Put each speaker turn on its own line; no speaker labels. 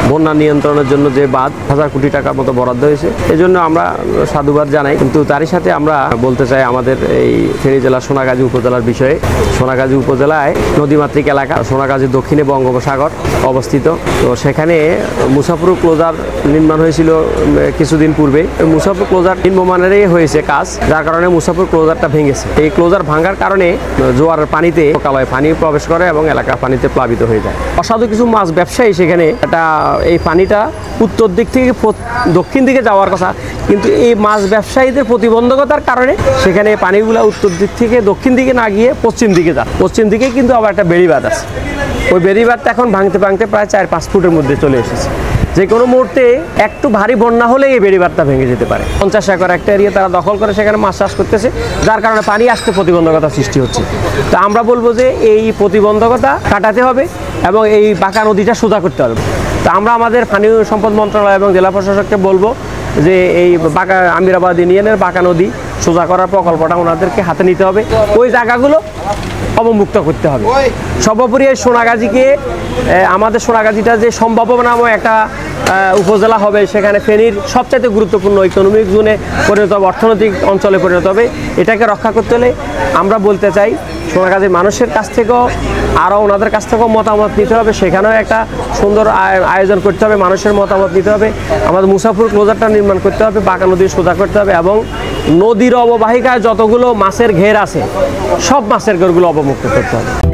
বন্যা নিয়ন্ত্রণের জন্য যে বাঁধ 1000 কোটি টাকার মতো বরাদ্দ হয়েছে, এজন্য আমরা সাধুবাদ জানাই। কিন্তু তারই সাথে আমরা বলতে চাই আমাদের এই ফেনী জেলার সোনাগাজী উপজেলার বিষয়ে। সোনাগাজী উপজেলায় নদীমাতৃক এলাকা, সোনাগাজীর দক্ষিণে বঙ্গোপসাগর অবস্থিত। তো সেখানে মুসাফর ক্লোজার নির্মাণ হয়েছিল কিছুদিন পূর্বে। মুসাফর ক্লোজার নিম্নমানেরই হয়েছে কাজ, যার কারণে মুসাফর ক্লোজারটা ভেঙেছে। এই ক্লোজার ভাঙার কারণে জোয়ারের পানিতে কালয় পানি প্রবেশ করে এবং এলাকা পানিতে প্লাবিত হয়ে যায়। অসাধু কিছু মাছ ব্যবসায়ী সেখানে এই পানিটা উত্তর দিক থেকে দক্ষিণ দিকে যাওয়ার কথা, কিন্তু এই মাছ ব্যবসায়ীদের প্রতিবন্ধকতার কারণে সেখানে পানিগুলো উত্তর দিক থেকে দক্ষিণ দিকে না গিয়ে পশ্চিম দিকে যায়। পশ্চিম দিকে কিন্তু আবার একটা বেড়িবাঁধ আছে, ওই বেড়িবাঁধটা এখন ভাঙতে ভাঙতে প্রায় 4-5 ফুটের মধ্যে চলে এসেছে। যে কোনো মুহূর্তে একটু ভারী বন্যা হলে এই বেড়িবাঁধটা ভেঙে যেতে পারে। 50 একর একটা এরিয়া তারা দখল করে সেখানে মাছ চাষ করতেছে, যার কারণে পানি আসতে প্রতিবন্ধকতা সৃষ্টি হচ্ছে। তো আমরা বলবো যে এই প্রতিবন্ধকতা কাটাতে হবে এবং এই বাঁকা নদীটা সোজা করতে হবে। তো আমরা আমাদের পানি সম্পদ মন্ত্রণালয় এবং জেলা প্রশাসককে বলবো যে এই আমিরাবাদ ইউনিয়নের বাঁকা নদী সোজা করার প্রকল্পটা ওনাদেরকে হাতে নিতে হবে, ওই জায়গাগুলো অবমুক্ত করতে হবে। সর্বোপরি সোনাগাজীকে আমাদের সোনাগাজীটা যে সম্ভাবনাময় একটা উপজেলা হবে, সেখানে ফেনীর সবচাইতে গুরুত্বপূর্ণ ইকোনমিক জোনে পরিণত হবে, অর্থনৈতিক অঞ্চলে পরিণত হবে। এটাকে রক্ষা করতে হলে আমরা বলতে চাই সোনাগাজীর মানুষের কাছ থেকেও আরও ওনাদের কাছ থেকেও মতামত নিতে হবে, সেখানেও একটা সুন্দর আয়োজন করতে হবে, মানুষের মতামত নিতে হবে। আমাদের মুসাফর ক্লোজারটা নির্মাণ করতে হবে, বাঁকা নদী সোজা করতে হবে এবং নদীর অববাহিকায় যতগুলো মাছের ঘের আছে সব মাছের ঘেরগুলো অবমুক্ত করতে হবে।